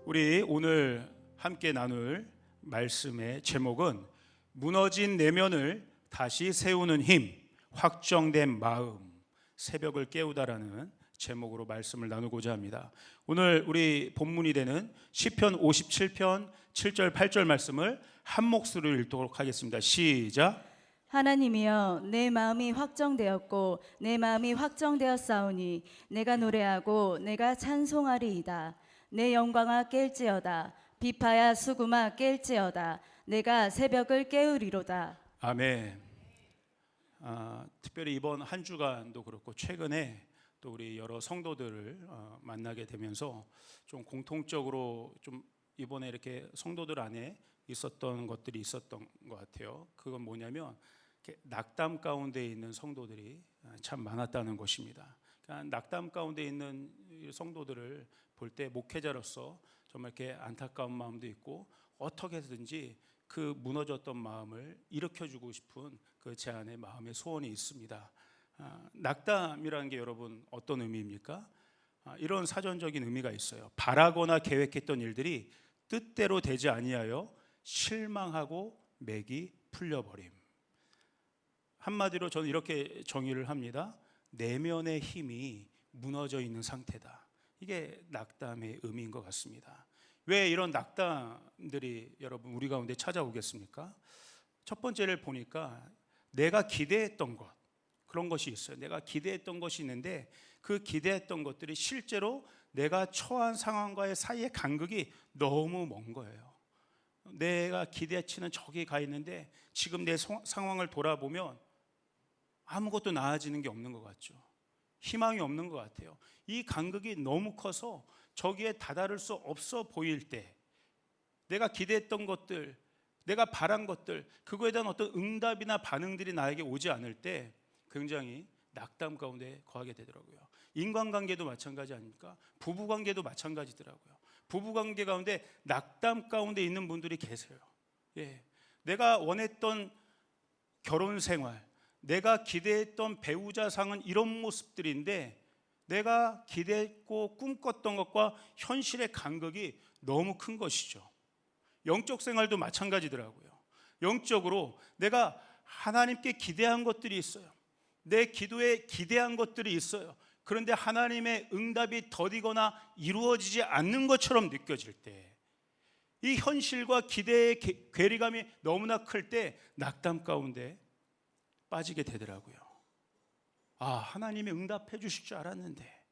우리 오늘 함께 나눌 말씀의 제목은 무너진 내면을 다시 세우는 힘, 확정된 마음, 새벽을 깨우다라는 제목으로 말씀을 나누고자 합니다. 오늘 우리 본문이 되는 시편 57편 7절 8절 말씀을 한 목소리로 읽도록 하겠습니다. 시작. 하나님이여, 내 마음이 확정되었고 내 마음이 확정되었사오니 내가 노래하고 내가 찬송하리이다. 내 영광아 깰지어다. 비파야 수금아 깰지어다. 내가 새벽을 깨우리로다. 아멘. 특별히 이번 한 주간도 그렇고 최근에 또 우리 여러 성도들을 만나게 되면서 좀 공통적으로 좀 이번에 이렇게 성도들 안에 있었던 것들이 있었던 것 같아요. 그건 뭐냐면 낙담 가운데 있는 성도들이 참 많았다는 것입니다. 그러니까 낙담 가운데 있는 성도들을 볼 때 목회자로서 정말 이렇게 안타까운 마음도 있고 어떻게든지 그 무너졌던 마음을 일으켜주고 싶은 그 제 안에 마음의 소원이 있습니다. 낙담이라는 게 여러분 어떤 의미입니까? 이런 사전적인 의미가 있어요. 바라거나 계획했던 일들이 뜻대로 되지 아니하여 실망하고 맥이 풀려버림. 한마디로 저는 이렇게 정의를 합니다. 내면의 힘이 무너져 있는 상태다. 이게 낙담의 의미인 것 같습니다. 왜 이런 낙담들이 여러분 우리 가운데 찾아오겠습니까? 첫 번째를 보니까 내가 기대했던 것, 그런 것이 있어요. 내가 기대했던 것이 있는데 그 기대했던 것들이 실제로 내가 처한 상황과의 사이의 간극이 너무 먼 거예요. 내가 기대치는 저기 가 있는데 지금 내 상황을 돌아보면 아무것도 나아지는 게 없는 것 같죠. 희망이 없는 것 같아요. 이 간극이 너무 커서 저기에 다다를 수 없어 보일 때, 내가 기대했던 것들, 내가 바란 것들, 그거에 대한 어떤 응답이나 반응들이 나에게 오지 않을 때 굉장히 낙담 가운데 거하게 되더라고요. 인간관계도 마찬가지 아닙니까? 부부관계도 마찬가지더라고요. 부부관계 가운데 낙담 가운데 있는 분들이 계세요. 내가 원했던 결혼생활, 내가 기대했던 배우자상은 이런 모습들인데 내가 기대했고 꿈꿨던 것과 현실의 간극이 너무 큰 것이죠. 영적 생활도 마찬가지더라고요. 영적으로 내가 하나님께 기대한 것들이 있어요. 내 기도에 기대한 것들이 있어요. 그런데 하나님의 응답이 더디거나 이루어지지 않는 것처럼 느껴질 때, 이 현실과 기대의 괴리감이 너무나 클 때 낙담 가운데 빠지게 되더라고요. 하나님이 응답해 주실 줄 알았는데,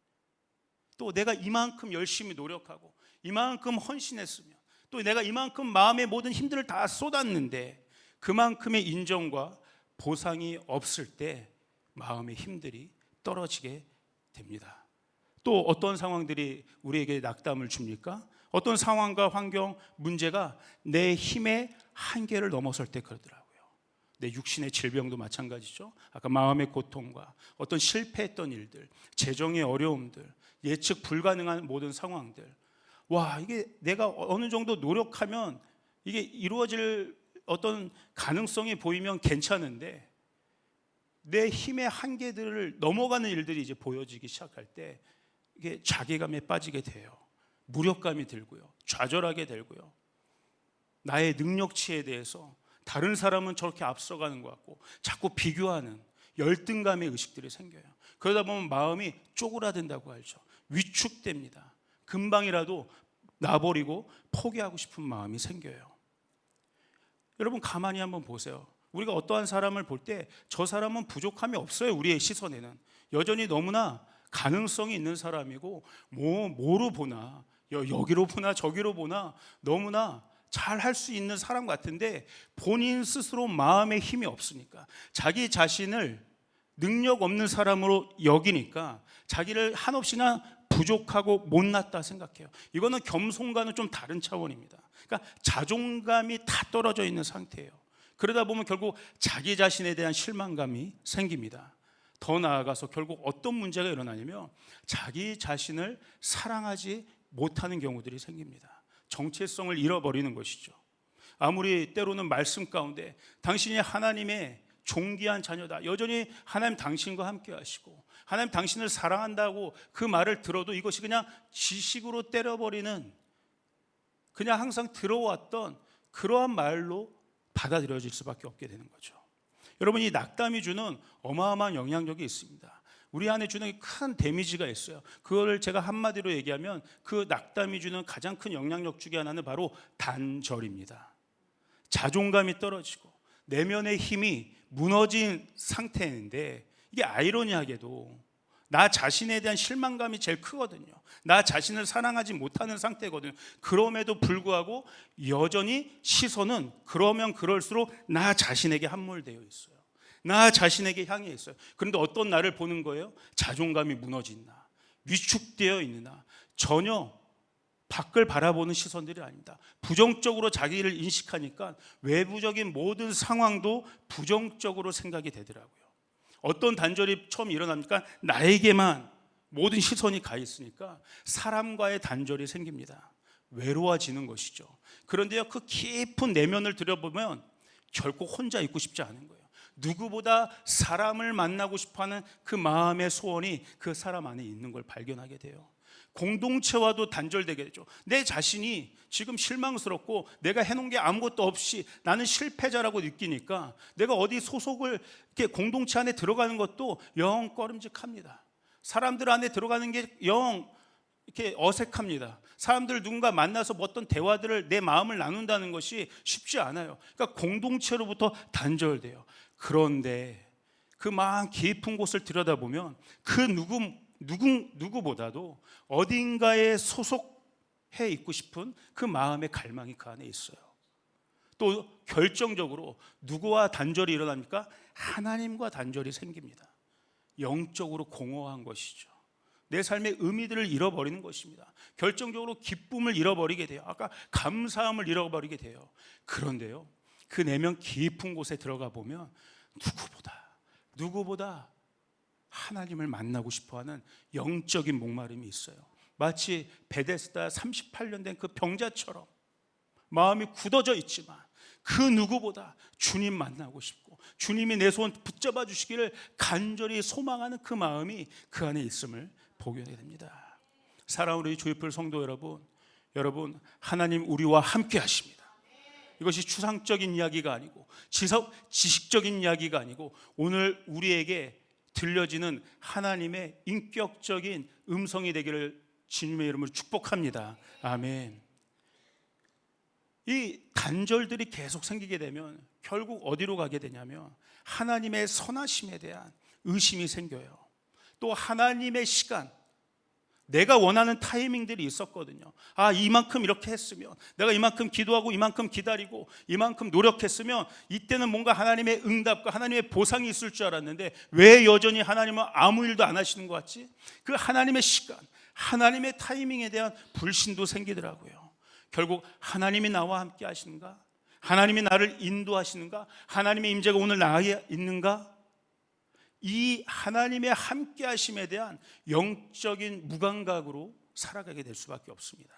또 내가 이만큼 열심히 노력하고 이만큼 헌신했으면, 또 내가 이만큼 마음의 모든 힘들을 다 쏟았는데 그만큼의 인정과 보상이 없을 때 마음의 힘들이 떨어지게 됩니다. 또 어떤 상황들이 우리에게 낙담을 줍니까? 어떤 상황과 환경, 문제가 내 힘의 한계를 넘어설 때 그러더라고요. 내 육신의 질병도 마찬가지죠. 아까 마음의 고통과 어떤 실패했던 일들, 재정의 어려움들, 예측 불가능한 모든 상황들, 이게 내가 어느 정도 노력하면 이게 이루어질 어떤 가능성이 보이면 괜찮은데 내 힘의 한계들을 넘어가는 일들이 이제 보여지기 시작할 때 이게 자괴감에 빠지게 돼요. 무력감이 들고요, 좌절하게 되고요, 나의 능력치에 대해서 다른 사람은 저렇게 앞서가는 것 같고 자꾸 비교하는 열등감의 의식들이 생겨요. 그러다 보면 마음이 쪼그라든다고 하죠. 위축됩니다. 금방이라도 놔버리고 포기하고 싶은 마음이 생겨요. 여러분 가만히 한번 보세요. 우리가 어떠한 사람을 볼 때 저 사람은 부족함이 없어요. 우리의 시선에는 여전히 너무나 가능성이 있는 사람이고 뭐로 보나 여기로 보나 저기로 보나 너무나 잘 할 수 있는 사람 같은데 본인 스스로 마음에 힘이 없으니까, 자기 자신을 능력 없는 사람으로 여기니까 자기를 한없이나 부족하고 못났다 생각해요. 이거는 겸손과는 좀 다른 차원입니다. 그러니까 자존감이 다 떨어져 있는 상태예요. 그러다 보면 결국 자기 자신에 대한 실망감이 생깁니다. 더 나아가서 결국 어떤 문제가 일어나냐면 자기 자신을 사랑하지 못하는 경우들이 생깁니다. 정체성을 잃어버리는 것이죠. 아무리 때로는 말씀 가운데 당신이 하나님의 존귀한 자녀다, 여전히 하나님 당신과 함께 하시고 하나님 당신을 사랑한다고 그 말을 들어도 이것이 그냥 지식으로 때려버리는 그냥 항상 들어왔던 그러한 말로 받아들여질 수밖에 없게 되는 거죠. 여러분, 이 낙담이 주는 어마어마한 영향력이 있습니다. 우리 안에 주는 큰 데미지가 있어요. 그걸 제가 한마디로 얘기하면 그 낙담이 주는 가장 큰 영향력 중에 하나는 바로 단절입니다. 자존감이 떨어지고 내면의 힘이 무너진 상태인데, 이게 아이러니하게도 나 자신에 대한 실망감이 제일 크거든요. 나 자신을 사랑하지 못하는 상태거든요. 그럼에도 불구하고 여전히 시선은 그러면 그럴수록 나 자신에게 함몰되어 있어요. 나 자신에게 향해 있어요. 그런데 어떤 나를 보는 거예요? 자존감이 무너진 나, 위축되어 있는 나, 전혀 밖을 바라보는 시선들이 아닙니다. 부정적으로 자기를 인식하니까 외부적인 모든 상황도 부정적으로 생각이 되더라고요. 어떤 단절이 처음 일어납니까? 나에게만 모든 시선이 가 있으니까 사람과의 단절이 생깁니다. 외로워지는 것이죠. 그런데요, 그 깊은 내면을 들여보면 결코 혼자 있고 싶지 않은 거예요. 누구보다 사람을 만나고 싶어하는 그 마음의 소원이 그 사람 안에 있는 걸 발견하게 돼요. 공동체와도 단절되게 되죠. 내 자신이 지금 실망스럽고 내가 해놓은 게 아무것도 없이 나는 실패자라고 느끼니까 내가 어디 소속을 이렇게 공동체 안에 들어가는 것도 영 꺼림직합니다. 사람들 안에 들어가는 게 영 이렇게 어색합니다. 사람들 누군가 만나서 뭐 어떤 대화들을 내 마음을 나눈다는 것이 쉽지 않아요. 그러니까 공동체로부터 단절돼요. 그런데 그 마음 깊은 곳을 들여다보면 그 누구보다도 어딘가에 소속해 있고 싶은 그 마음의 갈망이 그 안에 있어요. 또 결정적으로 누구와 단절이 일어납니까? 하나님과 단절이 생깁니다. 영적으로 공허한 것이죠. 내 삶의 의미들을 잃어버리는 것입니다. 결정적으로 기쁨을 잃어버리게 돼요. 아까 감사함을 잃어버리게 돼요. 그런데요, 그 내면 깊은 곳에 들어가 보면 누구보다 하나님을 만나고 싶어하는 영적인 목마름이 있어요. 마치 베데스다 38년 된 그 병자처럼 마음이 굳어져 있지만 그 누구보다 주님 만나고 싶고 주님이 내 손 붙잡아 주시기를 간절히 소망하는 그 마음이 그 안에 있음을 보게 됩니다. 사랑하는 우리 주의풀 성도 여러분, 하나님 우리와 함께 하십니다. 이것이 추상적인 이야기가 아니고 지식적인 이야기가 아니고 오늘 우리에게 들려지는 하나님의 인격적인 음성이 되기를 주님의 이름으로 축복합니다. 아멘. 이 단절들이 계속 생기게 되면 결국 어디로 가게 되냐면 하나님의 선하심에 대한 의심이 생겨요. 또 하나님의 시간, 내가 원하는 타이밍들이 있었거든요. 이만큼 이렇게 했으면, 내가 이만큼 기도하고 이만큼 기다리고 이만큼 노력했으면 이때는 뭔가 하나님의 응답과 하나님의 보상이 있을 줄 알았는데 왜 여전히 하나님은 아무 일도 안 하시는 것 같지? 그 하나님의 시간, 하나님의 타이밍에 대한 불신도 생기더라고요. 결국 하나님이 나와 함께 하시는가? 하나님이 나를 인도하시는가? 하나님의 임재가 오늘 나에 있는가? 이 하나님의 함께 하심에 대한 영적인 무감각으로 살아가게 될 수밖에 없습니다.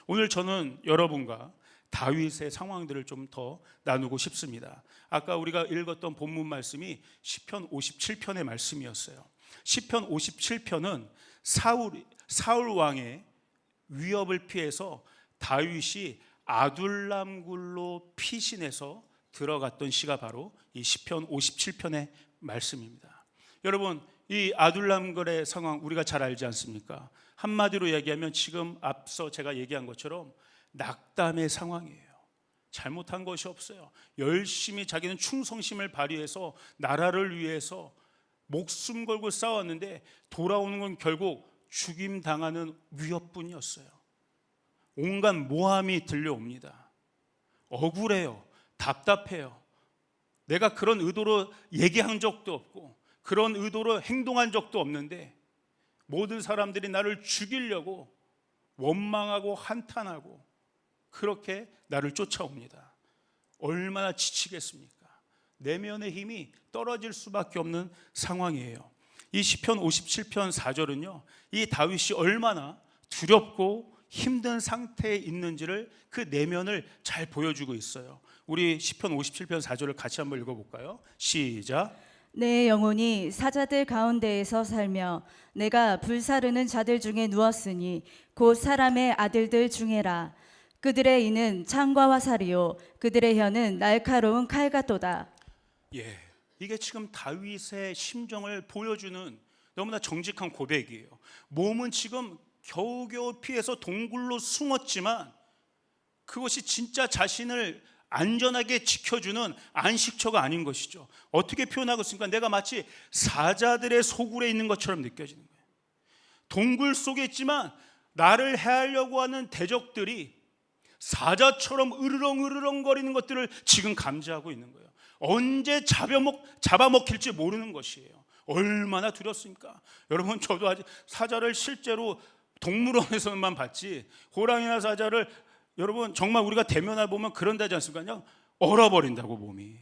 오늘 저는 여러분과 다윗의 상황들을 좀 더 나누고 싶습니다. 아까 우리가 읽었던 본문 말씀이 시편 57편의 말씀이었어요. 시편 57편은 사울 왕의 위협을 피해서 다윗이 아둘람굴로 피신해서 들어갔던 시가 바로 이 시편 57편의 말씀입니다. 여러분, 이 아둘람굴의 상황 우리가 잘 알지 않습니까? 한마디로 얘기하면 지금 앞서 제가 얘기한 것처럼 낙담의 상황이에요. 잘못한 것이 없어요. 열심히 자기는 충성심을 발휘해서 나라를 위해서 목숨 걸고 싸웠는데 돌아오는 건 결국 죽임당하는 위협뿐이었어요. 온갖 모함이 들려옵니다. 억울해요. 답답해요. 내가 그런 의도로 얘기한 적도 없고 그런 의도로 행동한 적도 없는데 모든 사람들이 나를 죽이려고 원망하고 한탄하고 그렇게 나를 쫓아옵니다. 얼마나 지치겠습니까? 내면의 힘이 떨어질 수밖에 없는 상황이에요. 이 시편 57편 4절은요, 이 다윗이 얼마나 두렵고 힘든 상태에 있는지를 그 내면을 잘 보여주고 있어요. 우리 시편 57편 4절을 같이 한번 읽어볼까요? 시작. 내 영혼이 사자들 가운데에서 살며 내가 불사르는 자들 중에 누웠으니 곧 사람의 아들들 중에라. 그들의 이는 창과 화살이요 그들의 혀는 날카로운 칼 같도다. 예, 이게 지금 다윗의 심정을 보여주는 너무나 정직한 고백이에요. 몸은 지금 겨우겨우 피해서 동굴로 숨었지만 그것이 진짜 자신을 안전하게 지켜주는 안식처가 아닌 것이죠. 어떻게 표현하고 있습니까? 내가 마치 사자들의 소굴에 있는 것처럼 느껴지는 거예요. 동굴 속에 있지만 나를 해하려고 하는 대적들이 사자처럼 으르렁거리는 것들을 지금 감지하고 있는 거예요. 언제 잡아먹힐지 모르는 것이에요. 얼마나 두렵습니까? 여러분, 저도 아직 사자를 실제로 동물원에서만 봤지, 호랑이나 사자를 여러분 정말 우리가 대면해 보면 그런다지 않습니까? 그냥 얼어버린다고, 몸이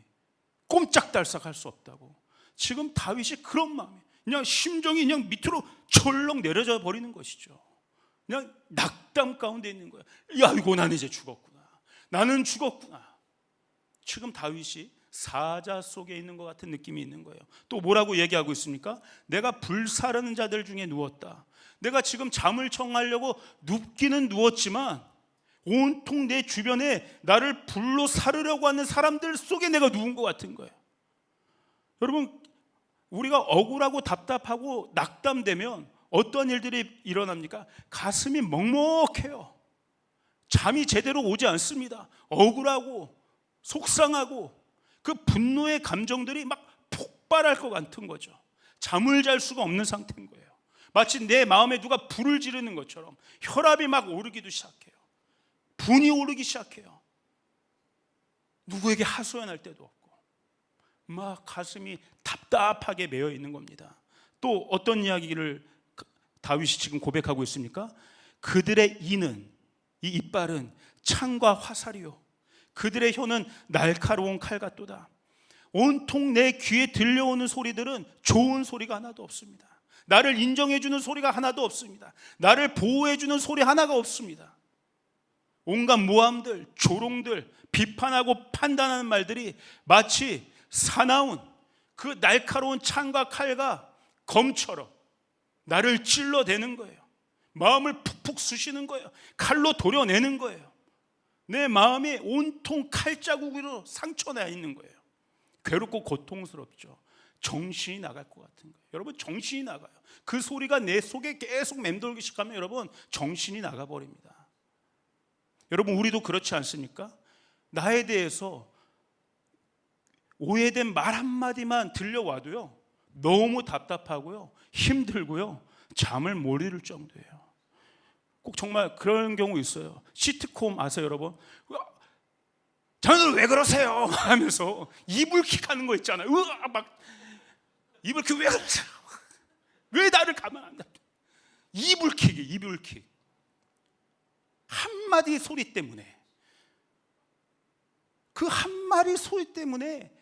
꼼짝달싹 할 수 없다고. 지금 다윗이 그런 마음이, 그냥 심정이 그냥 밑으로 철렁 내려져 버리는 것이죠. 그냥 낙담 가운데 있는 거야. 야, 이거 나는 이제 죽었구나. 나는 죽었구나. 지금 다윗이 사자 속에 있는 것 같은 느낌이 있는 거예요. 또 뭐라고 얘기하고 있습니까? 내가 불사르는 자들 중에 누웠다. 내가 지금 잠을 청하려고 눕기는 누웠지만 온통 내 주변에 나를 불로 사르려고 하는 사람들 속에 내가 누운 것 같은 거예요. 여러분, 우리가 억울하고 답답하고 낙담되면 어떤 일들이 일어납니까? 가슴이 먹먹해요. 잠이 제대로 오지 않습니다. 억울하고 속상하고 그 분노의 감정들이 막 폭발할 것 같은 거죠. 잠을 잘 수가 없는 상태인 거예요. 마치 내 마음에 누가 불을 지르는 것처럼 혈압이 막 오르기도 시작해요. 분이 오르기 시작해요. 누구에게 하소연할 때도 없고 막 가슴이 답답하게 메어 있는 겁니다. 또 어떤 이야기를 다윗이 지금 고백하고 있습니까? 그들의 이는, 이 이빨은 창과 화살이요 그들의 혀는 날카로운 칼 같도다. 온통 내 귀에 들려오는 소리들은 좋은 소리가 하나도 없습니다. 나를 인정해주는 소리가 하나도 없습니다. 나를 보호해주는 소리 하나가 없습니다. 온갖 모함들, 조롱들, 비판하고 판단하는 말들이 마치 사나운 그 날카로운 창과 칼과 검처럼 나를 찔러대는 거예요. 마음을 푹푹 쑤시는 거예요. 칼로 도려내는 거예요. 내 마음이 온통 칼자국으로 상처나 있는 거예요. 괴롭고 고통스럽죠. 정신이 나갈 것 같은 거예요. 여러분, 정신이 나가요. 그 소리가 내 속에 계속 맴돌기 시작하면 여러분 정신이 나가버립니다. 여러분, 우리도 그렇지 않습니까? 나에 대해서 오해된 말 한마디만 들려와도요 너무 답답하고요 힘들고요 잠을 못 이룰 정도예요. 꼭 정말 그런 경우 있어요. 시트콤 아세요, 여러분? 저는 왜 그러세요? 하면서 이불킥 하는 거 있잖아요. 막 이불킥, 왜 그러세요? 왜 나를 가만 안 놔둬? 이불킥. 한마디 소리 때문에, 그 한마디 소리 때문에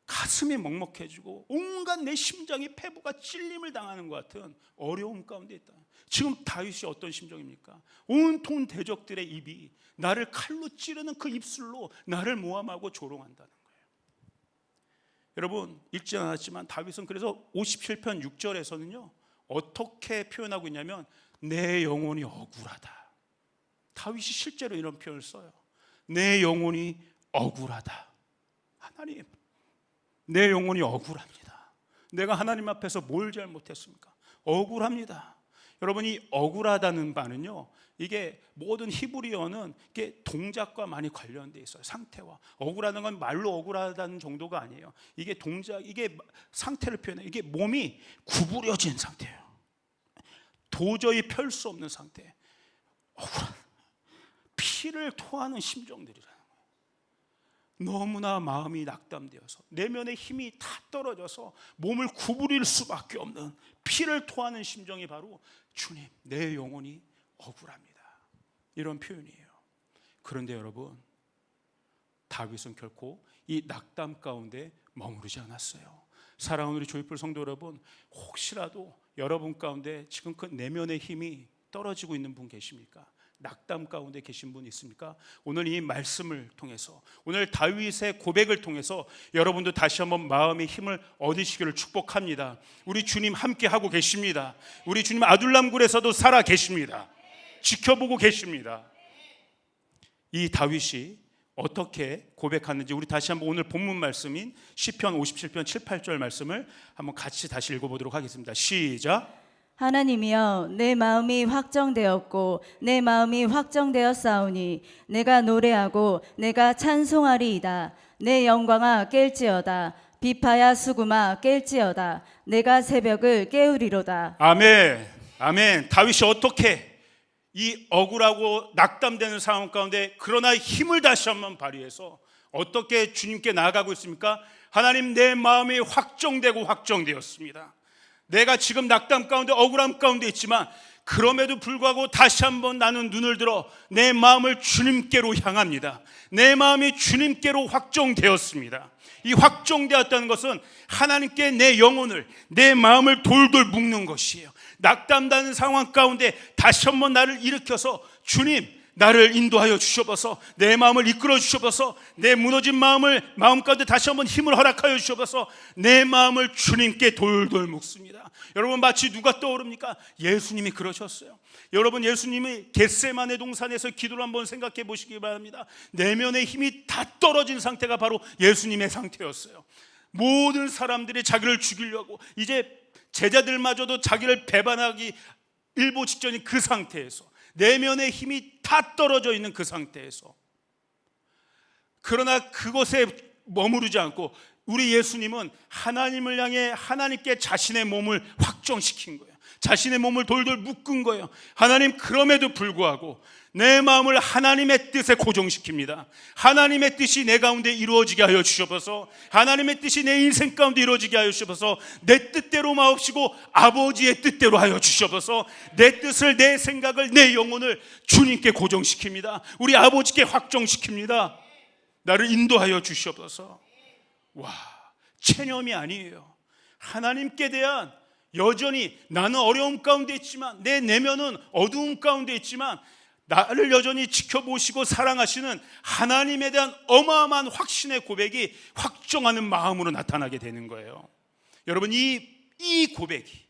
가슴이 먹먹해지고 온갖 내 심장이 폐부가 찔림을 당하는 것 같은 어려움 가운데 있다. 지금 다윗이 어떤 심정입니까? 온통 대적들의 입이 나를 칼로 찌르는 그 입술로 나를 모함하고 조롱한다는 거예요. 여러분, 읽지 않았지만 다윗은 그래서 57편 6절에서는요 어떻게 표현하고 있냐면 내 영혼이 억울하다. 다윗이 실제로 이런 표현을 써요. 내 영혼이 억울하다. 하나님, 내 영혼이 억울합니다. 내가 하나님 앞에서 뭘 잘못했습니까? 억울합니다. 여러분, 이 억울하다는 바는요 이게 모든 히브리어는 이게 동작과 많이 관련돼 있어요. 상태와. 억울하다는 건 말로 억울하다는 정도가 아니에요. 이게 동작, 이게 상태를 표현해요. 이게 몸이 구부려진 상태예요. 도저히 펼 수 없는 상태. 억울한, 피를 토하는 심정들이라는 거예요. 너무나 마음이 낙담되어서 내면의 힘이 다 떨어져서 몸을 구부릴 수밖에 없는 피를 토하는 심정이 바로 주님, 내 영혼이 억울합니다. 이런 표현이에요. 그런데 여러분, 다윗은 결코 이 낙담 가운데 머무르지 않았어요. 사랑하는 우리 조이풀 성도 여러분, 혹시라도 여러분 가운데 지금 그 내면의 힘이 떨어지고 있는 분 계십니까? 낙담 가운데 계신 분 있습니까? 오늘 이 말씀을 통해서, 오늘 다윗의 고백을 통해서 여러분도 다시 한번 마음의 힘을 얻으시기를 축복합니다. 우리 주님 함께 하고 계십니다. 우리 주님 아둘람굴에서도 살아 계십니다. 지켜보고 계십니다. 이 다윗이 어떻게 고백하는지 우리 다시 한번 오늘 본문 말씀인 시편 57편 7, 8절 말씀을 한번 같이 다시 읽어보도록 하겠습니다. 시작. 하나님이여 내 마음이 확정되었고 내 마음이 확정되었사오니 내가 노래하고 내가 찬송하리이다. 내 영광아 깰지어다. 비파야 수구마 깰지어다. 내가 새벽을 깨우리로다. 아멘. 아멘. 다윗이 어떻게 이 억울하고 낙담되는 상황 가운데 그러나 힘을 다시 한번 발휘해서 어떻게 주님께 나아가고 있습니까? 하나님, 내 마음이 확정되고 확정되었습니다. 내가 지금 낙담 가운데 억울함 가운데 있지만 그럼에도 불구하고 다시 한번 나는 눈을 들어 내 마음을 주님께로 향합니다. 내 마음이 주님께로 확정되었습니다. 이 확정되었다는 것은 하나님께 내 영혼을, 내 마음을 돌돌 묶는 것이에요. 낙담되는 상황 가운데 다시 한번 나를 일으켜서 주님, 나를 인도하여 주셔서 내 마음을 이끌어 주셔서 내 무너진 마음 가운데 다시 한번 힘을 허락하여 주셔서 내 마음을 주님께 돌돌 묶습니다. 여러분, 마치 누가 떠오릅니까? 예수님이 그러셨어요. 여러분, 예수님이 겟세마네 동산에서 기도를 한번 생각해 보시기 바랍니다. 내면의 힘이 다 떨어진 상태가 바로 예수님의 상태였어요. 모든 사람들이 자기를 죽이려고, 이제 제자들마저도 자기를 배반하기 일보 직전인 그 상태에서, 내면의 힘이 다 떨어져 있는 그 상태에서, 그러나 그곳에 머무르지 않고 우리 예수님은 하나님을 향해 하나님께 자신의 몸을 확정시킨 거예요. 자신의 몸을 돌돌 묶은 거예요. 하나님, 그럼에도 불구하고 내 마음을 하나님의 뜻에 고정시킵니다. 하나님의 뜻이 내 가운데 이루어지게 하여 주셔서, 하나님의 뜻이 내 인생 가운데 이루어지게 하여 주셔서, 내 뜻대로 마옵시고 아버지의 뜻대로 하여 주셔서 내 뜻을, 내 생각을, 내 영혼을 주님께 고정시킵니다. 우리 아버지께 확정시킵니다. 나를 인도하여 주셔서. 와, 체념이 아니에요. 하나님께 대한, 여전히 나는 어려움 가운데 있지만, 내 내면은 어두움 가운데 있지만 나를 여전히 지켜보시고 사랑하시는 하나님에 대한 어마어마한 확신의 고백이 확정하는 마음으로 나타나게 되는 거예요. 여러분, 이 고백이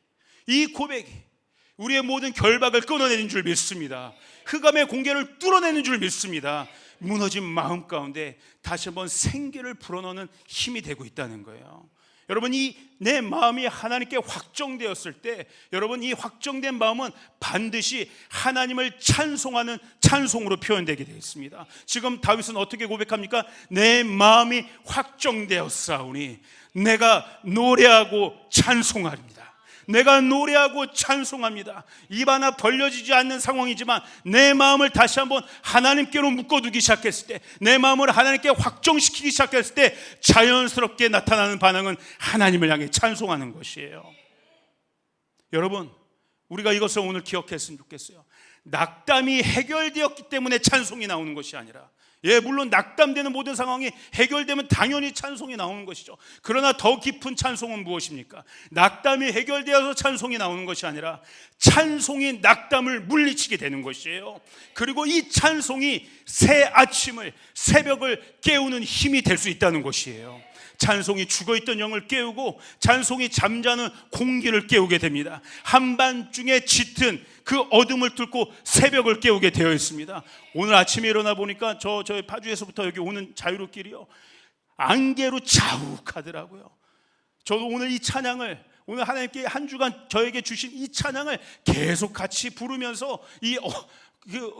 우리의 모든 결박을 끊어내는 줄 믿습니다. 흑암의 공개를 뚫어내는 줄 믿습니다. 무너진 마음 가운데 다시 한번 생기를 불어넣는 힘이 되고 있다는 거예요. 여러분, 내 마음이 하나님께 확정되었을 때, 여러분, 이 확정된 마음은 반드시 하나님을 찬송하는 찬송으로 표현되게 되어 있습니다. 지금 다윗은 어떻게 고백합니까? 내 마음이 확정되었사오니 내가 노래하고 찬송하리이다. 내가 노래하고 찬송합니다. 입 하나 벌려지지 않는 상황이지만 내 마음을 다시 한번 하나님께로 묶어두기 시작했을 때, 내 마음을 하나님께 확정시키기 시작했을 때 자연스럽게 나타나는 반응은 하나님을 향해 찬송하는 것이에요. 여러분, 우리가 이것을 오늘 기억했으면 좋겠어요. 낙담이 해결되었기 때문에 찬송이 나오는 것이 아니라, 물론 낙담되는 모든 상황이 해결되면 당연히 찬송이 나오는 것이죠. 그러나 더 깊은 찬송은 무엇입니까? 낙담이 해결되어서 찬송이 나오는 것이 아니라 찬송이 낙담을 물리치게 되는 것이에요. 그리고 이 찬송이 새 아침을, 새벽을 깨우는 힘이 될 수 있다는 것이에요. 찬송이 죽어있던 영을 깨우고 찬송이 잠자는 공기를 깨우게 됩니다. 한밤중에 짙은 그 어둠을 뚫고 새벽을 깨우게 되어 있습니다. 오늘 아침에 일어나 보니까 저희 파주에서부터 여기 오는 자유로길이요, 안개로 자욱하더라고요. 저도 오늘 이 찬양을, 오늘 하나님께 한 주간 저에게 주신 이 찬양을 계속 같이 부르면서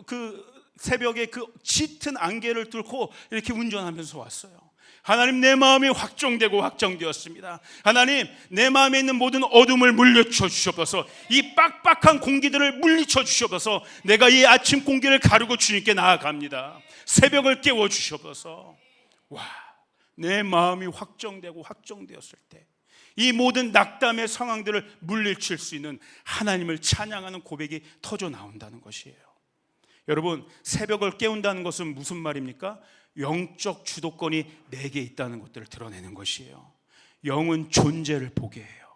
그 새벽에 그 짙은 안개를 뚫고 이렇게 운전하면서 왔어요. 하나님, 내 마음이 확정되고 확정되었습니다. 하나님, 내 마음에 있는 모든 어둠을 물리쳐 주셔서, 이 빡빡한 공기들을 물리쳐 주셔서 내가 이 아침 공기를 가르고 주님께 나아갑니다. 새벽을 깨워 주셔서, 와, 내 마음이 확정되고 확정되었을 때 이 모든 낙담의 상황들을 물리칠 수 있는 하나님을 찬양하는 고백이 터져 나온다는 것이에요. 여러분, 새벽을 깨운다는 것은 무슨 말입니까? 영적 주도권이 내게 있다는 것들을 드러내는 것이에요. 영은 존재를 보게 해요.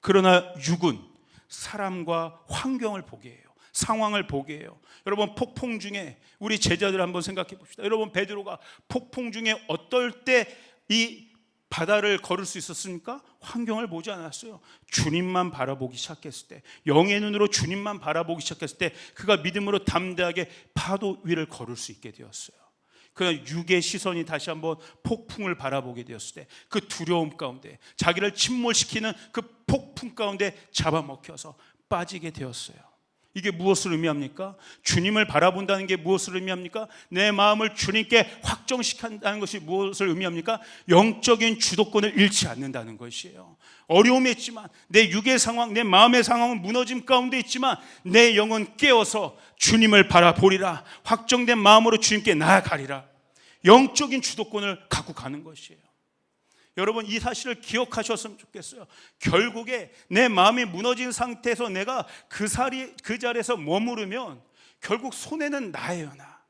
그러나 육은 사람과 환경을 보게 해요. 상황을 보게 해요. 여러분, 폭풍 중에 우리 제자들 한번 생각해 봅시다. 여러분, 베드로가 폭풍 중에 어떨 때 이 바다를 걸을 수 있었습니까? 환경을 보지 않았어요. 주님만 바라보기 시작했을 때, 영의 눈으로 주님만 바라보기 시작했을 때 그가 믿음으로 담대하게 파도 위를 걸을 수 있게 되었어요. 그러나 육의 시선이 다시 한번 폭풍을 바라보게 되었을 때 그 두려움 가운데, 자기를 침몰시키는 그 폭풍 가운데 잡아먹혀서 빠지게 되었어요. 이게 무엇을 의미합니까? 주님을 바라본다는 게 무엇을 의미합니까? 내 마음을 주님께 확정시킨다는 것이 무엇을 의미합니까? 영적인 주도권을 잃지 않는다는 것이에요. 어려움이 있지만, 내 육의 상황, 내 마음의 상황은 무너짐 가운데 있지만 내 영은 깨어서 주님을 바라보리라, 확정된 마음으로 주님께 나아가리라. 영적인 주도권을 갖고 가는 것이에요. 여러분, 이 사실을 기억하셨으면 좋겠어요. 결국에 내 마음이 무너진 상태에서 내가 그 자리에서 머무르면 결국 손해는 나예요. 나.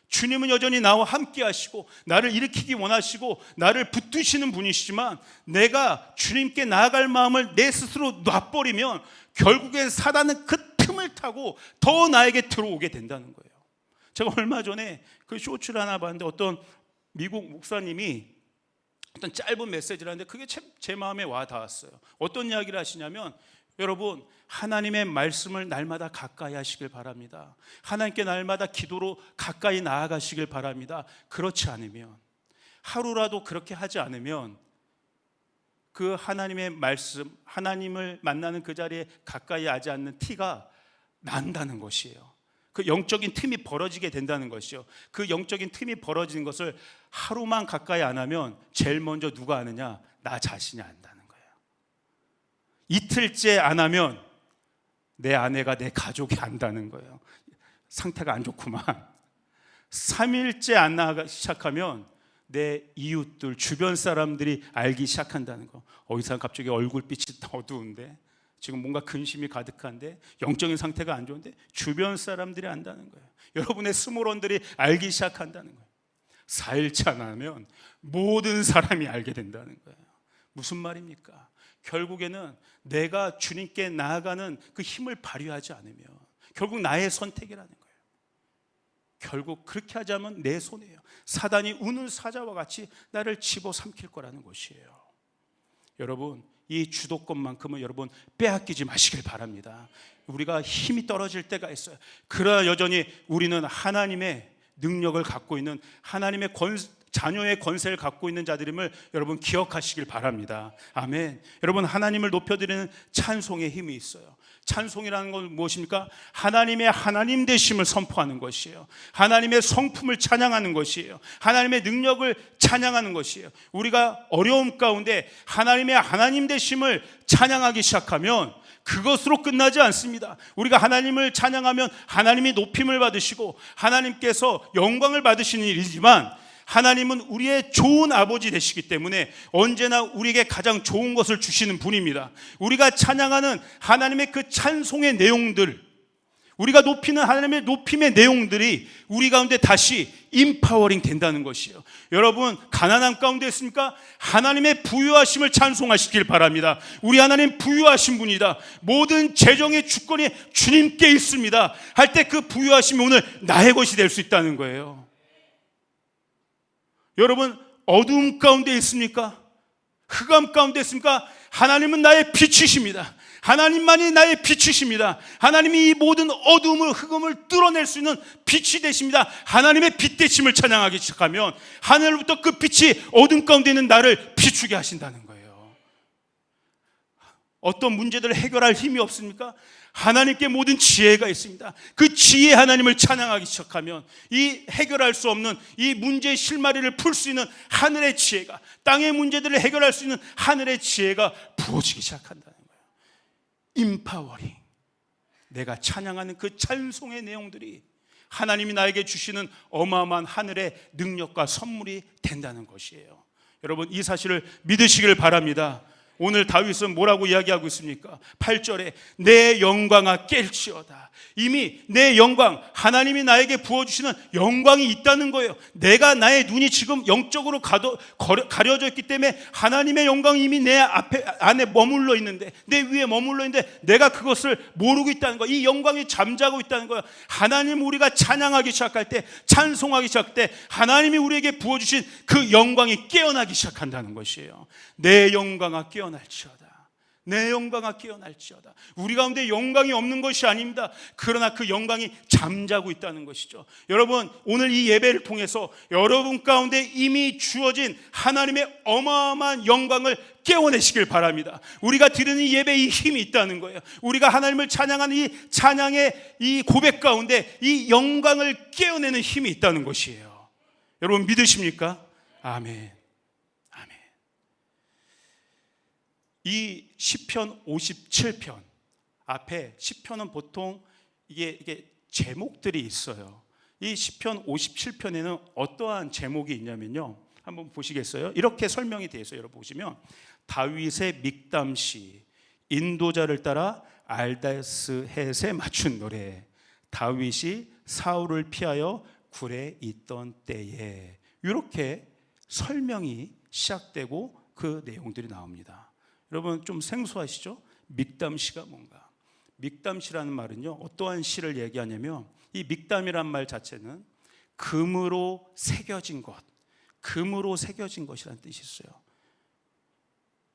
주님은 여전히 나와 함께 하시고 나를 일으키기 원하시고 나를 붙드시는 분이시지만, 내가 주님께 나아갈 마음을 내 스스로 놔버리면 결국엔 사단은 그 틈을 타고 더 나에게 들어오게 된다는 거예요. 제가 얼마 전에 그 쇼츠를 하나 봤는데, 어떤 미국 목사님이 어떤 짧은 메시지를 하는데 그게 제 마음에 와 닿았어요. 어떤 이야기를 하시냐면, 여러분, 하나님의 말씀을 날마다 가까이 하시길 바랍니다. 하나님께 날마다 기도로 가까이 나아가시길 바랍니다. 그렇지 않으면, 하루라도 그렇게 하지 않으면 그 하나님의 말씀, 하나님을 만나는 그 자리에 가까이 하지 않는 티가 난다는 것이에요. 그 영적인 틈이 벌어지게 된다는 것이요. 그 영적인 틈이 벌어지는 것을 하루만 가까이 안 하면 제일 먼저 누가 아느냐? 나 자신이 안다는 거예요. 이틀째 안 하면 내 아내가, 내 가족이 안다는 거예요. 상태가 안 좋구만. 3일째 안 나가기 시작하면 내 이웃들, 주변 사람들이 알기 시작한다는 거. 이 사람 갑자기 얼굴빛이 어두운데, 지금 뭔가 근심이 가득한데, 영적인 상태가 안 좋은데, 주변 사람들이 안다는 거예요. 여러분의 스몰원들이 알기 시작한다는 거예요. 4일째 안 하면 모든 사람이 알게 된다는 거예요. 무슨 말입니까? 결국에는 내가 주님께 나아가는 그 힘을 발휘하지 않으면 결국 나의 선택이라는 거예요. 결국 그렇게 하자면 내 손이에요. 사단이 우는 사자와 같이 나를 집어삼킬 거라는 것이에요. 여러분, 이 주도권만큼은 여러분 빼앗기지 마시길 바랍니다. 우리가 힘이 떨어질 때가 있어요. 그러나 여전히 우리는 하나님의 능력을 갖고 있는, 하나님의 자녀의 권세를 갖고 있는 자들임을 여러분 기억하시길 바랍니다. 아멘. 여러분, 하나님을 높여드리는 찬송의 힘이 있어요. 찬송이라는 건 무엇입니까? 하나님의 하나님 되심을 선포하는 것이에요. 하나님의 성품을 찬양하는 것이에요. 하나님의 능력을 찬양하는 것이에요. 우리가 어려움 가운데 하나님의 하나님 되심을 찬양하기 시작하면 그것으로 끝나지 않습니다. 우리가 하나님을 찬양하면 하나님이 높임을 받으시고 하나님께서 영광을 받으시는 일이지만, 하나님은 우리의 좋은 아버지 되시기 때문에 언제나 우리에게 가장 좋은 것을 주시는 분입니다. 우리가 찬양하는 하나님의 그 찬송의 내용들, 우리가 높이는 하나님의 높임의 내용들이 우리 가운데 다시 임파워링 된다는 것이에요. 여러분, 가난함 가운데 있습니까? 하나님의 부유하심을 찬송하시길 바랍니다. 우리 하나님 부유하신 분이다. 모든 재정의 주권이 주님께 있습니다. 할 때 그 부유하심이 오늘 나의 것이 될 수 있다는 거예요. 여러분, 어두움 가운데 있습니까? 흑암 가운데 있습니까? 하나님은 나의 빛이십니다. 하나님만이 나의 빛이십니다. 하나님이 이 모든 어두움을, 흑암을 뚫어낼 수 있는 빛이 되십니다. 하나님의 빛 되심을 찬양하기 시작하면 하늘로부터 그 빛이 어둠 가운데 있는 나를 비추게 하신다는 거예요. 어떤 문제들을 해결할 힘이 없습니까? 하나님께 모든 지혜가 있습니다. 그 지혜 하나님을 찬양하기 시작하면 이 해결할 수 없는 이 문제의 실마리를 풀 수 있는 하늘의 지혜가, 땅의 문제들을 해결할 수 있는 하늘의 지혜가 부어지기 시작한다는 거예요. 임파워링. 내가 찬양하는 그 찬송의 내용들이 하나님이 나에게 주시는 어마어마한 하늘의 능력과 선물이 된다는 것이에요. 여러분, 이 사실을 믿으시길 바랍니다. 오늘 다윗은 뭐라고 이야기하고 있습니까? 8절에 내 영광아 깰지어다. 이미 내 영광, 하나님이 나에게 부어주시는 영광이 있다는 거예요. 내가 나의 눈이 지금 영적으로 가려져 있기 때문에 하나님의 영광이 이미 내 안에 머물러 있는데, 내 위에 머물러 있는데 내가 그것을 모르고 있다는 거예요. 이 영광이 잠자고 있다는 거예요. 하나님 우리가 찬양하기 시작할 때, 찬송하기 시작할 때 하나님이 우리에게 부어주신 그 영광이 깨어나기 시작한다는 것이에요. 내 영광아 깨어날지어다. 내 영광아 깨어날지어다. 우리 가운데 영광이 없는 것이 아닙니다. 그러나 그 영광이 잠자고 있다는 것이죠. 여러분, 오늘 이 예배를 통해서 여러분 가운데 이미 주어진 하나님의 어마어마한 영광을 깨워내시길 바랍니다. 우리가 드리는 이 예배에 이 힘이 있다는 거예요. 우리가 하나님을 찬양하는 이 찬양의 이 고백 가운데 이 영광을 깨어내는 힘이 있다는 것이에요. 여러분 믿으십니까? 아멘. 이 시편 57편 앞에, 시편은 보통 이게 제목들이 있어요. 이 시편 57편에는 어떠한 제목이 있냐면요, 한번 보시겠어요? 이렇게 설명이 되어 있어요. 여러분 보시면 다윗의 믹담시, 인도자를 따라 알다스헷에 맞춘 노래, 다윗이 사울을 피하여 굴에 있던 때에, 이렇게 설명이 시작되고 그 내용들이 나옵니다. 여러분 좀 생소하시죠? 믹담시가 뭔가? 믹담시라는 말은요, 어떠한 시를 얘기하냐면, 이 믹담이란 말 자체는 금으로 새겨진 것, 금으로 새겨진 것이라는 뜻이 있어요.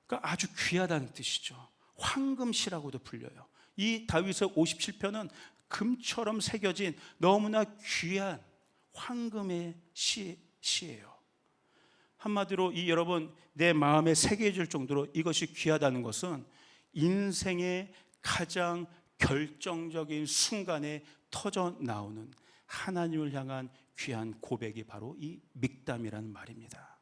그러니까 아주 귀하다는 뜻이죠. 황금시라고도 불려요. 이 다윗의 57편은 금처럼 새겨진 너무나 귀한 황금의 시예요. 한마디로 이 여러분 내 마음에 새겨질 정도로 이것이 귀하다는 것은 인생의 가장 결정적인 순간에 터져 나오는 하나님을 향한 귀한 고백이 바로 이 믹담이라는 말입니다.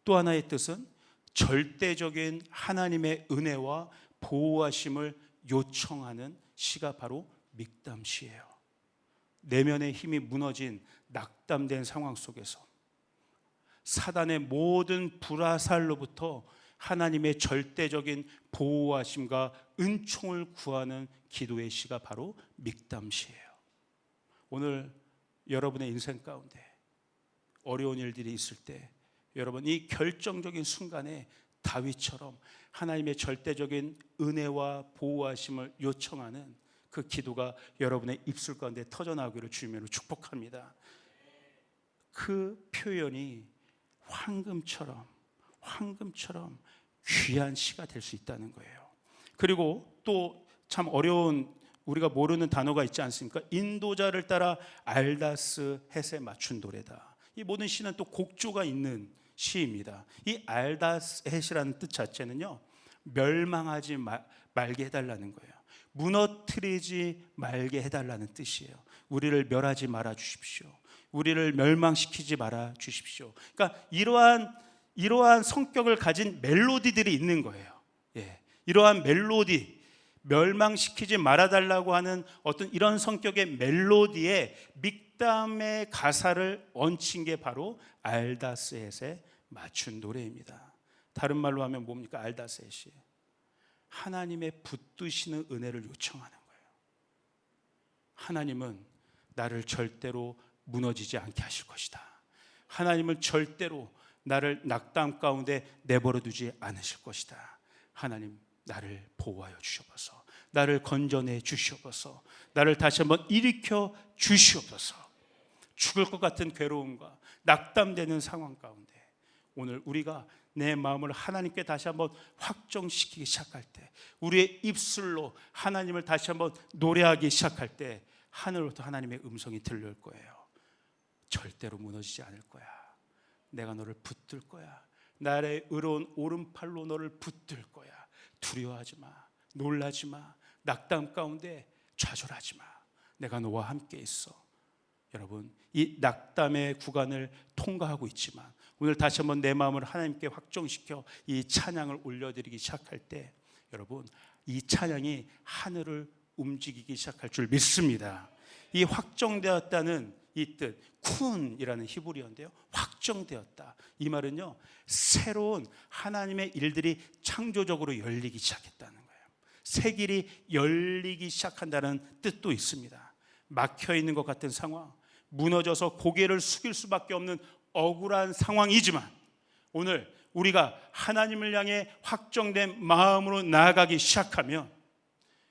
또 하나의 뜻은 절대적인 하나님의 은혜와 보호하심을 요청하는 시가 바로 믹담시예요. 내면의 힘이 무너진 낙담된 상황 속에서 사단의 모든 불화살로부터 하나님의 절대적인 보호하심과 은총을 구하는 기도의 시가 바로 믹담시예요. 오늘 여러분의 인생 가운데 어려운 일들이 있을 때, 여러분 이 결정적인 순간에 다윗처럼 하나님의 절대적인 은혜와 보호하심을 요청하는 그 기도가 여러분의 입술 가운데 터져나오기를 주님으로 축복합니다. 그 표현이 황금처럼 귀한 시가 될 수 있다는 거예요. 그리고 또 참 어려운, 우리가 모르는 단어가 있지 않습니까? 인도자를 따라 알다스헷에 맞춘 노래다. 이 모든 시는 또 곡조가 있는 시입니다. 이 알다스헷이라는 뜻 자체는요, 멸망하지 말게 해달라는 거예요. 무너뜨리지 말게 해달라는 뜻이에요. 우리를 멸하지 말아 주십시오. 우리를 멸망시키지 말아 주십시오. 그러니까 이러한 성격을 가진 멜로디들이 있는 거예요. 이러한 멜로디, 멸망시키지 말아달라고 하는 어떤 이런 성격의 멜로디에 믹담의 가사를 얹힌 게 바로 알다스헷에 맞춘 노래입니다. 다른 말로 하면 뭡니까? 알다스헷이 하나님의 붙드시는 은혜를 요청하는 거예요. 하나님은 나를 절대로 무너지지 않게 하실 것이다. 하나님은 절대로 나를 낙담 가운데 내버려 두지 않으실 것이다. 하나님, 나를 보호하여 주시옵소서. 나를 건져내 주시옵소서. 나를 다시 한번 일으켜 주시옵소서. 죽을 것 같은 괴로움과 낙담되는 상황 가운데 오늘 우리가 내 마음을 하나님께 다시 한번 확정시키기 시작할 때, 우리의 입술로 하나님을 다시 한번 노래하기 시작할 때 하늘로부터 하나님의 음성이 들려올 거예요. 절대로 무너지지 않을 거야. 내가 너를 붙들 거야. 나의 의로운 오른팔로 너를 붙들 거야. 두려워하지 마. 놀라지 마. 낙담 가운데 좌절하지 마. 내가 너와 함께 있어. 여러분, 이 낙담의 구간을 통과하고 있지만 오늘 다시 한번 내 마음을 하나님께 확정시켜 이 찬양을 올려드리기 시작할 때, 여러분 이 찬양이 하늘을 움직이기 시작할 줄 믿습니다. 이 확정되었다는 이 뜻, 쿤이라는 히브리어인데요, 확정되었다. 이 말은요, 새로운 하나님의 일들이 창조적으로 열리기 시작했다는 거예요. 새 길이 열리기 시작한다는 뜻도 있습니다. 막혀 있는 것 같은 상황, 무너져서 고개를 숙일 수밖에 없는 억울한 상황이지만 오늘 우리가 하나님을 향해 확정된 마음으로 나아가기 시작하면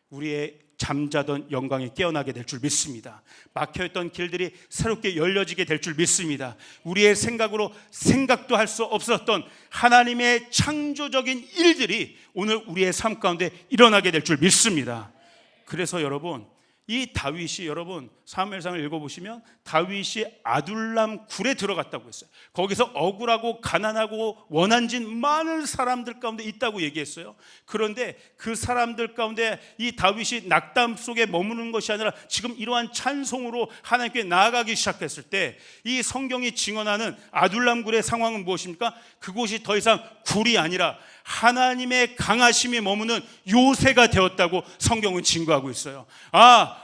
우리의 잠자던 영광이 깨어나게 될 줄 믿습니다. 막혀있던 길들이 새롭게 열려지게 될 줄 믿습니다. 우리의 생각으로 생각도 할 수 없었던 하나님의 창조적인 일들이 오늘 우리의 삶 가운데 일어나게 될 줄 믿습니다. 그래서 여러분, 이 다윗이, 여러분 사무엘상을 읽어보시면 다윗이 아둘람 굴에 들어갔다고 했어요. 거기서 억울하고 가난하고 원한진 많은 사람들 가운데 있다고 얘기했어요. 그런데 그 사람들 가운데 이 다윗이 낙담 속에 머무는 것이 아니라 지금 이러한 찬송으로 하나님께 나아가기 시작했을 때 이 성경이 증언하는 아둘람 굴의 상황은 무엇입니까? 그곳이 더 이상 굴이 아니라 하나님의 강하심이 머무는 요새가 되었다고 성경은 증거하고 있어요.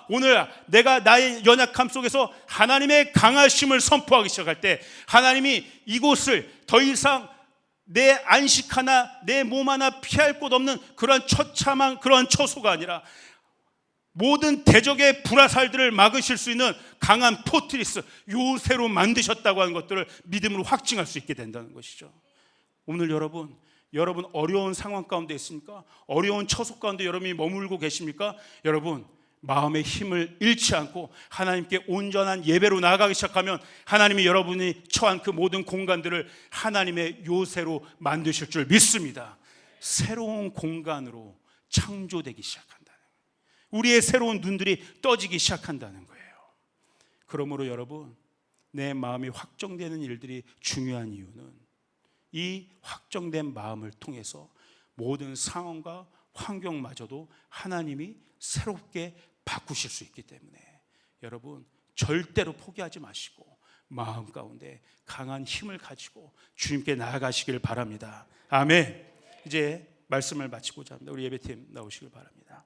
오늘 내가 나의 연약함 속에서 하나님의 강하심을 선포하기 시작할 때 하나님이 이곳을 더 이상 내 안식 하나, 내 몸 하나 피할 곳 없는 그런 처참한 그런 처소가 아니라 모든 대적의 불화살들을 막으실 수 있는 강한 포트리스, 요새로 만드셨다고 하는 것들을 믿음으로 확증할 수 있게 된다는 것이죠. 오늘 여러분 어려운 상황 가운데 있습니까? 어려운 처소 가운데 여러분이 머물고 계십니까? 여러분 마음의 힘을 잃지 않고 하나님께 온전한 예배로 나아가기 시작하면 하나님이 여러분이 처한 그 모든 공간들을 하나님의 요새로 만드실 줄 믿습니다. 새로운 공간으로 창조되기 시작한다는 거예요. 우리의 새로운 눈들이 떠지기 시작한다는 거예요. 그러므로 여러분, 내 마음이 확정되는 일들이 중요한 이유는 이 확정된 마음을 통해서 모든 상황과 환경마저도 하나님이 새롭게 바꾸실 수 있기 때문에 여러분 절대로 포기하지 마시고 마음 가운데 강한 힘을 가지고 주님께 나아가시길 바랍니다. 아멘. 이제 말씀을 마치고자 합니다. 우리 예배팀 나오시길 바랍니다.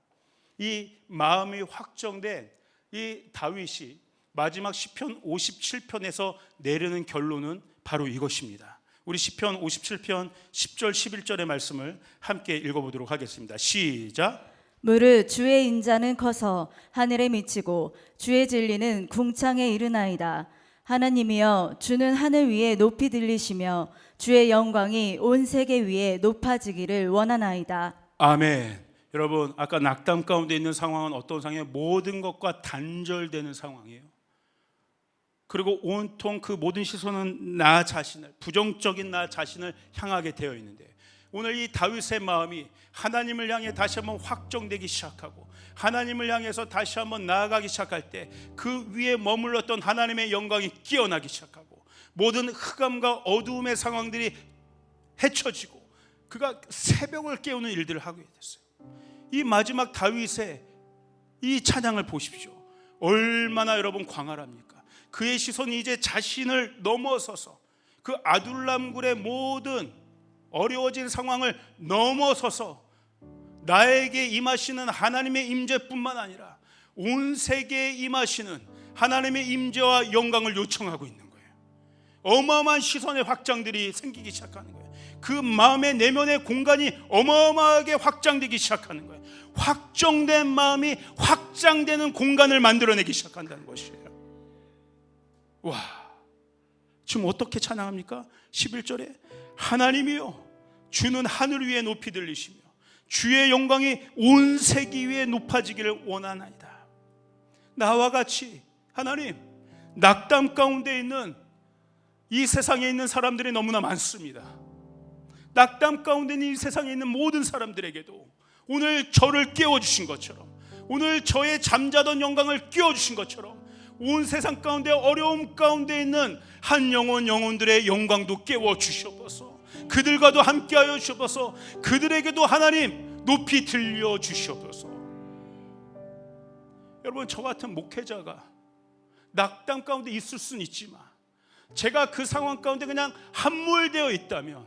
이 마음이 확정된 이 다윗이 마지막 시편 57편에서 내리는 결론은 바로 이것입니다. 우리 시편 57편 10절 11절의 말씀을 함께 읽어보도록 하겠습니다. 시작. 무릇 주의 인자는 커서 하늘에 미치고 주의 진리는 궁창에 이르나이다. 하나님이여, 주는 하늘 위에 높이 들리시며 주의 영광이 온 세계 위에 높아지기를 원하나이다. 아멘. 여러분, 아까 낙담 가운데 있는 상황은 어떤 상황이에요? 모든 것과 단절되는 상황이에요. 그리고 온통 그 모든 시선은 나 자신을, 부정적인 나 자신을 향하게 되어 있는데 오늘 이 다윗의 마음이 하나님을 향해 다시 한번 확정되기 시작하고 하나님을 향해서 다시 한번 나아가기 시작할 때 그 위에 머물렀던 하나님의 영광이 깨어나기 시작하고 모든 흑암과 어두움의 상황들이 헤쳐지고 그가 새벽을 깨우는 일들을 하게 됐어요. 이 마지막 다윗의 이 찬양을 보십시오. 얼마나 여러분 광활합니까? 그의 시선이 이제 자신을 넘어서서 그 아둘람굴의 모든 어려워진 상황을 넘어서서 나에게 임하시는 하나님의 임재뿐만 아니라 온 세계에 임하시는 하나님의 임재와 영광을 요청하고 있는 거예요. 어마어마한 시선의 확장들이 생기기 시작하는 거예요. 그 마음의 내면의 공간이 어마어마하게 확장되기 시작하는 거예요. 확정된 마음이 확장되는 공간을 만들어내기 시작한다는 것이에요. 와, 지금 어떻게 찬양합니까? 11절에 하나님이여, 주는 하늘 위에 높이 들리시며 주의 영광이 온 세계 위에 높아지기를 원하나이다. 나와 같이 하나님, 낙담 가운데 있는 이 세상에 있는 사람들이 너무나 많습니다. 낙담 가운데 있는 이 세상에 있는 모든 사람들에게도 오늘 저를 깨워주신 것처럼, 오늘 저의 잠자던 영광을 깨워주신 것처럼 온 세상 가운데 어려움 가운데 있는 한 영혼들의 영광도 깨워주시옵소서. 그들과도 함께하여 주시옵소서. 그들에게도 하나님 높이 들려주시옵소서. 여러분, 저 같은 목회자가 낙담 가운데 있을 수는 있지만 제가 그 상황 가운데 그냥 함몰되어 있다면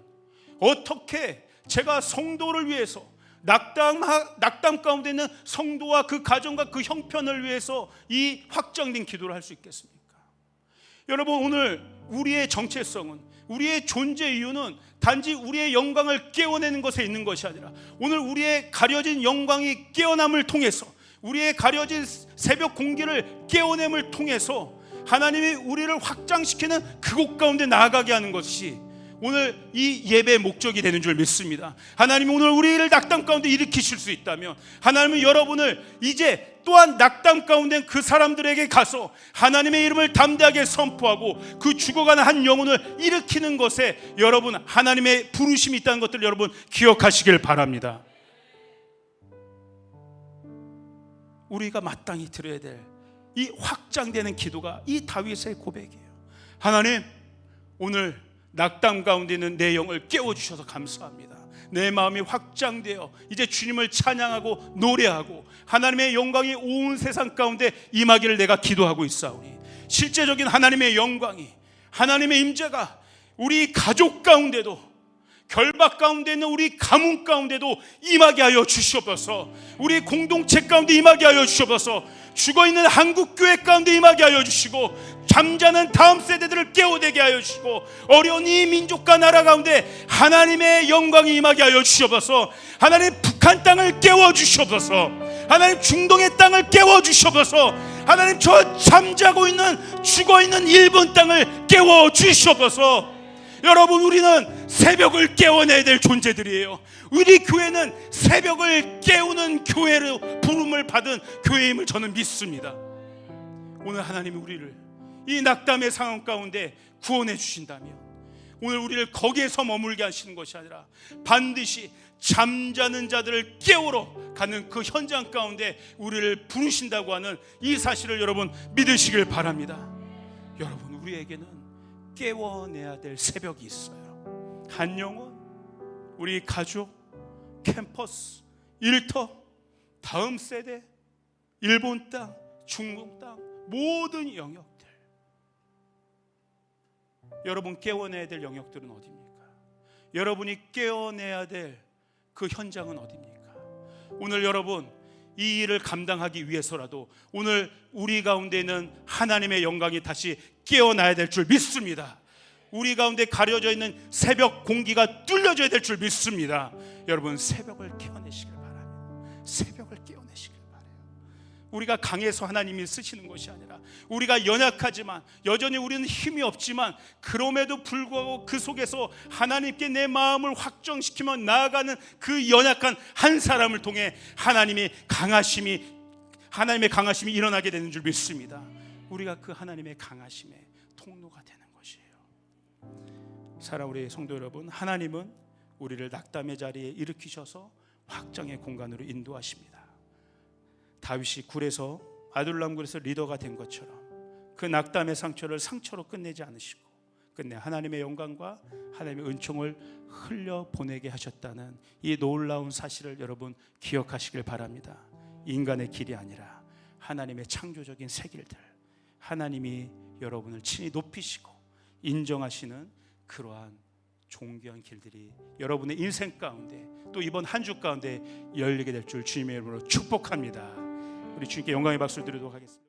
어떻게 제가 성도를 위해서 낙담 가운데 있는 성도와 그 가정과 그 형편을 위해서 이 확장된 기도를 할 수 있겠습니까? 여러분, 오늘 우리의 정체성은, 우리의 존재 이유는 단지 우리의 영광을 깨어내는 것에 있는 것이 아니라 오늘 우리의 가려진 영광이 깨어남을 통해서, 우리의 가려진 새벽 공기를 깨어냄을 통해서 하나님이 우리를 확장시키는 그곳 가운데 나아가게 하는 것이 오늘 이 예배의 목적이 되는 줄 믿습니다. 하나님이 오늘 우리를 낙담 가운데 일으키실 수 있다면 하나님은 여러분을 이제 또한 낙담 가운데 그 사람들에게 가서 하나님의 이름을 담대하게 선포하고 그 죽어가는 한 영혼을 일으키는 것에 여러분 하나님의 부르심이 있다는 것들 여러분 기억하시길 바랍니다. 우리가 마땅히 드려야 될 이 확장되는 기도가 이 다윗의 고백이에요. 하나님, 오늘 낙담 가운데 있는 내 영을 깨워주셔서 감사합니다. 내 마음이 확장되어 이제 주님을 찬양하고 노래하고 하나님의 영광이 온 세상 가운데 임하기를 내가 기도하고 있사오니, 실제적인 하나님의 영광이, 하나님의 임재가 우리 가족 가운데도, 결박 가운데 있는 우리 가문 가운데도 임하게 하여 주시옵소서. 우리 공동체 가운데 임하게 하여 주시옵소서. 죽어있는 한국교회 가운데 임하게 하여 주시고, 잠자는 다음 세대들을 깨워내게 하여 주시고, 어려운 이 민족과 나라 가운데 하나님의 영광이 임하게 하여 주시옵소서. 하나님, 북한 땅을 깨워 주시옵소서. 하나님, 중동의 땅을 깨워 주시옵소서. 하나님, 저 잠자고 있는 죽어있는 일본 땅을 깨워 주시옵소서. 여러분, 우리는 새벽을 깨워내야 될 존재들이에요. 우리 교회는 새벽을 깨우는 교회로 부름을 받은 교회임을 저는 믿습니다. 오늘 하나님이 우리를 이 낙담의 상황 가운데 구원해 주신다면 오늘 우리를 거기에서 머물게 하시는 것이 아니라 반드시 잠자는 자들을 깨우러 가는 그 현장 가운데 우리를 부르신다고 하는 이 사실을 여러분 믿으시길 바랍니다. 여러분, 우리에게는 깨워내야 될 새벽이 있어요. 한 영혼, 우리 가족, 캠퍼스, 일터, 다음 세대, 일본 땅, 중국 땅, 모든 영역들, 여러분 깨워내야 될 영역들은 어디입니까? 여러분이 깨워내야 될 그 현장은 어디입니까? 오늘 여러분 이 일을 감당하기 위해서라도 오늘 우리 가운데 있는 하나님의 영광이 다시 깨어나야 될 줄 믿습니다. 우리 가운데 가려져 있는 새벽 공기가 뚫려져야 될 줄 믿습니다. 여러분, 새벽을 깨어내시길 바랍니다. 새벽을 깨어내시길 바라요. 우리가 강해서 하나님이 쓰시는 것이 아니라 우리가 연약하지만, 여전히 우리는 힘이 없지만, 그럼에도 불구하고 그 속에서 하나님께 내 마음을 확정시키며 나아가는 그 연약한 한 사람을 통해 하나님의 강하심이 일어나게 되는 줄 믿습니다. 우리가 그 하나님의 강하심의 통로가 되는 것이에요. 사랑 우리 성도 여러분, 하나님은 우리를 낙담의 자리에 일으키셔서 확장의 공간으로 인도하십니다. 다윗이 굴에서, 아둘람 굴에서 리더가 된 것처럼 그 낙담의 상처를 상처로 끝내지 않으시고 끝내 하나님의 영광과 하나님의 은총을 흘려보내게 하셨다는 이 놀라운 사실을 여러분 기억하시길 바랍니다. 인간의 길이 아니라 하나님의 창조적인 새 길들, 하나님이 여러분을 친히 높이시고 인정하시는 그러한 존귀한 길들이 여러분의 인생 가운데, 또 이번 한 주 가운데 열리게 될 줄 주님의 이름으로 축복합니다. 우리 주님께 영광의 박수를 드리도록 하겠습니다.